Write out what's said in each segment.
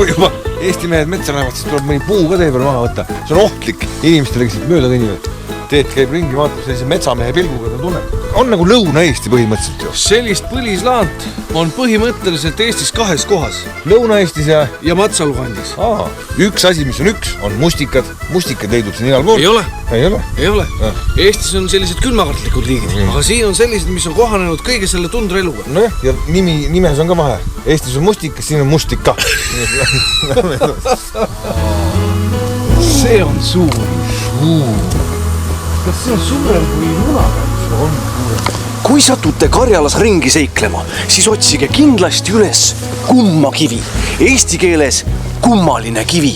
kui juba Eesti mehed metsa lähevad, siis tuleb mõni puu ka tee peal maha võtta. See on ohtlik inimestele, kes mööda kõnnivad. Teed käib ringi, vaatab sellise metsamehe pilguga, ta tunneb. On nagu Lõuna-Eesti põhimõtteliselt ju. Sellist põlislaant on põhimõtteliselt Eestis 2 kohas. Lõuna-Eestis ja Matsalu kandis. Üks asi, mis on üks, on mustikad. Mustikad leidub siin igal pool. Ei ole. Ei ole. Eestis on sellised külmakartlikud liigid, aga siin on sellised, mis on kohanenud kõige selle tundreeluga. Nojah, ja nimes on ka vahe. Eestis on mustikas, siin on mustika. See on suur. Kas see on suurem kui munakarjus on? Kui satute Karjalas ringi seiklema, siis otsige kindlasti üles kummakivi. Eesti keeles kummaline kivi.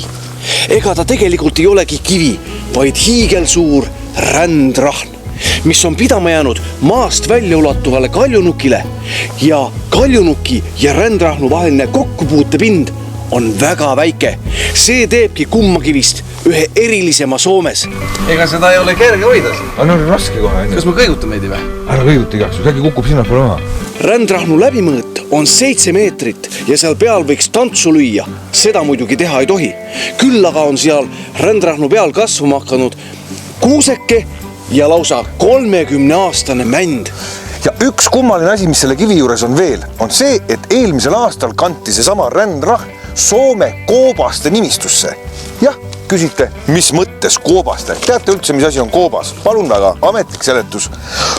Ega ta tegelikult ei olegi kivi, vaid hiigelsuur rändrahn, mis on pidama jäänud maast välja ulatuvale kaljunukile ja kaljunuki ja rändrahnu vaheline kokkupuutepind on väga väike. See teebki kummakivist ühe erilisema Soomes. Ega seda ei ole kerge hoida. Aga on raske kohe. Kas me kõiguta meidi või? Ära kõiguta igaks, äkki kukub sinna poole maha. Rändrahnu läbimõõt on 7 meetrit ja seal peal võiks tantsu lüüa. Seda muidugi teha ei tohi. Küll aga on seal rändrahnu peal kasvama hakanud kuuseke ja lausa 30-aastane mänd. Ja üks kummaline asi, mis selle kivi juures on veel, on see, et eelmisel aastal kanti see sama rändrahn Soome koobaste nimistusse. Jah, küsite, mis mõttes koobaste? Teate üldse, mis asi on koobas? Palun väga, ametlik seletus.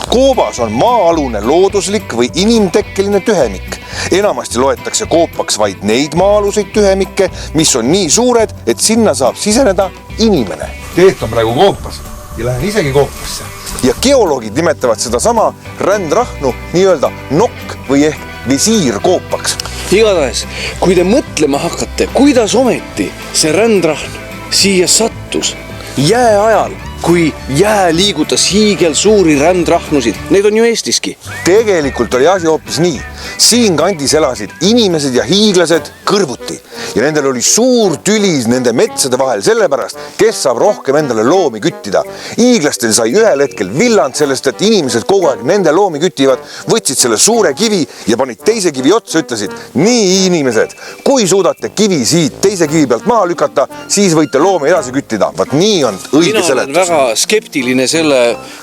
Koobas on maa-alune looduslik või inimtekkeline tühemik. Enamasti loetakse koopaks vaid neid maa-aluseid tühemikke, mis on nii suured, et sinna saab siseneda inimene. Teet on praegu koopas ja lähen isegi koopasse. Ja geoloogid nimetavad seda sama rändrahnu nii-öelda nokk või ehk visiirkoopaks. Igatahes, kui te mõtlema hakkate, kuidas ometi see rändrahn siia sattus jää ajal, kui jää liigutas hiigel suuri rändrahnusid, neid on ju Eestiski. Tegelikult oli asi hoopis nii. Siin kandis elasid inimesed ja hiiglased kõrvuti ja nendel oli suur tülis nende metsade vahel sellepärast, kes saab rohkem endale loomi küttida. Hiiglastel sai ühel hetkel villand sellest, et inimesed kogu aeg nende loomi kütivad, võtsid selle suure kivi ja panid teise kivi otsa, ütlesid, nii inimesed, kui suudate kivi siit teise kivi pealt maha lükata, siis võite loomi edasi küttida. Vaat nii on õige seletus. Mina olen väga skeptiline selle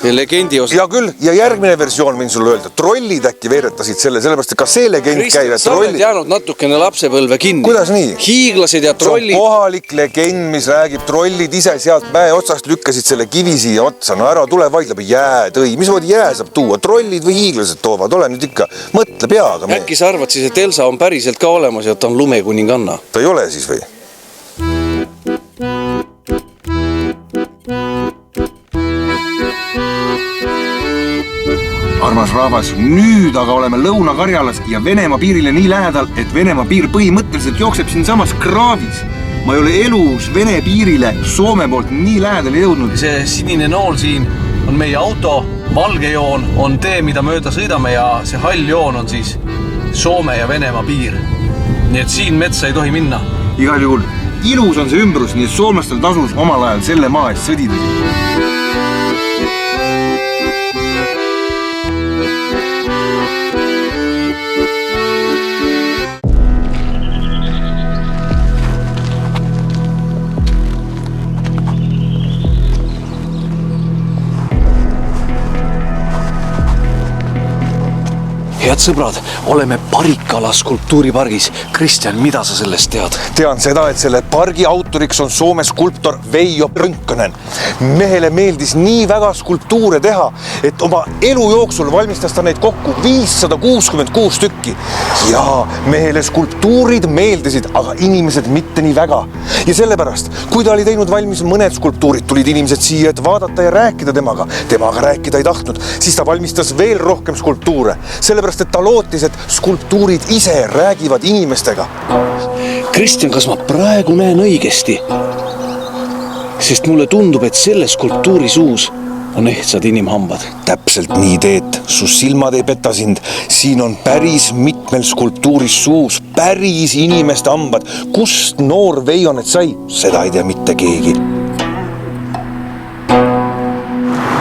legendi osa. Ja küll, ja järgmine versioon võin sulle öelda, trollid äkki veeretasid sellepärast, et ka see legend käib. Sa oled jäänud natukene lapsepõlve kinni. Kuidas nii? Hiiglased ja trollid. See on kohalik legend, mis räägib, trollid ise sealt mäe otsast lükkasid selle kivi siia otsa. No ära tule vaidleb, jää tõi. Mis moodi jää saab tuua? Trollid või hiiglased toovad? Ole nüüd ikka, mõtle peaga. Äkki sa arvad siis, et Elsa on päriselt ka olemas ja ta on lumekuninganna? Ta ei ole siis või? Armas rahvas, nüüd aga oleme Lõuna-Karjalas ja Venemaa piirile nii lähedal, et Venemaa piir põhimõtteliselt jookseb siin samas kraavis. Ma ei ole elus Vene piirile Soome poolt nii lähedale jõudnud. See sinine nool siin on meie auto, valge joon on tee, mida mööda sõidame ja see hall joon on siis Soome ja Venemaa piir. Nii et siin metsa ei tohi minna. Igal juhul ilus on see ümbrus, nii et soomlastel tasus omal ajal selle maa eest sõdida. Head sõbrad, oleme Parikala skulptuuripargis. Kristjan, mida sa sellest tead? Tean seda, et selle pargi autoriks on Soome skulptor Veijo Prönkönen. Mehele meeldis nii väga skulptuure teha, et oma elu jooksul valmistas ta neid kokku 566 tükki. Ja mehele skulptuurid meeldisid, aga inimesed mitte nii väga. Ja sellepärast, kui ta oli teinud valmis mõned skulptuurid, tulid inimesed siia, et vaadata ja rääkida temaga. Temaga rääkida ei tahtnud, siis ta valmistas veel rohkem skulptuure. Sellepärast, et ta lootis, et skulptuurid ise räägivad inimestega. Kristjan, kas ma praegu näen õigesti? Sest mulle tundub, et selle skulptuuri suus on ehtsad inimhambad. Täpselt nii teed, su silmad ei peta sind. Siin on päris mitmel skulptuuris suus, päris inimeste hambad. Kust noor Veijo need sai? Seda ei tea mitte keegi.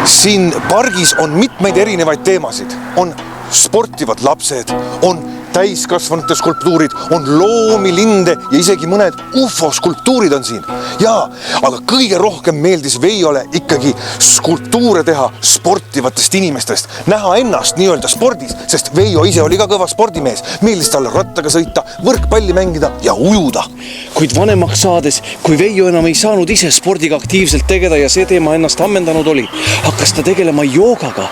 Siin pargis on mitmeid erinevaid teemasid. On sportivad lapsed, on täiskasvanute skulptuurid, on loomi, linde ja isegi mõned ufo-skulptuurid on siin. Jaa, aga kõige rohkem meeldis Veiole ikkagi skulptuure teha sportivatest inimestest, näha ennast nii-öelda spordis, sest Veio ise oli ka kõva spordimees, meeldis talle rattaga sõita, võrkpalli mängida ja ujuda. Kuid vanemaks saades, kui Veijo enam ei saanud ise spordiga aktiivselt tegeleda ja see teema ennast ammendanud oli, hakkas ta tegelema joogaga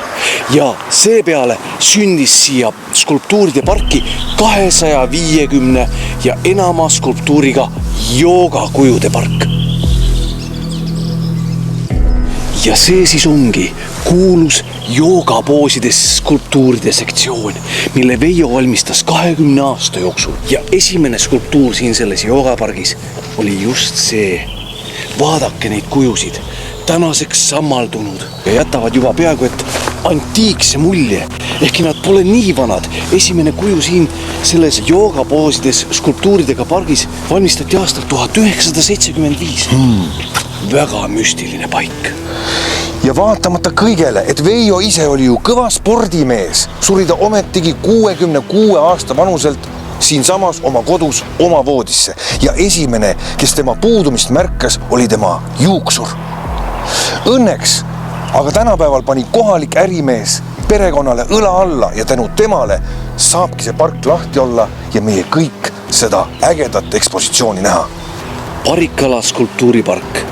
ja seepeale sündis siia skulptuuride parki 250 ja enama skulptuuriga joogakujude park. Ja see siis ongi kuulus joogapoosides skulptuuride sektsioon, mille Veijo valmistas 20 aasta jooksul. Ja esimene skulptuur siin selles joogapargis oli just see. Vaadake neid kujusid, tänaseks sammaldunud ja jätavad juba peaaegu et antiikse mulje. Ehkki nad pole nii vanad. Esimene kuju siin selles joogapoosides skulptuuridega pargis valmistati aastal 1975. Väga müstiline paik. Ja vaatamata kõigele, et Veijo ise oli ju kõva spordimees, suri ta ometigi 66 aasta vanuselt siinsamas oma kodus oma voodisse. Ja esimene, kes tema puudumist märkas, oli tema juuksur. Õnneks, aga tänapäeval pani kohalik ärimees perekonnale õla alla ja tänu temale saabki see park lahti olla ja meie kõik seda ägedat ekspositsiooni näha. Parikkala skulptuuripark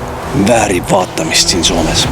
väärib vaatamist siin Soomes.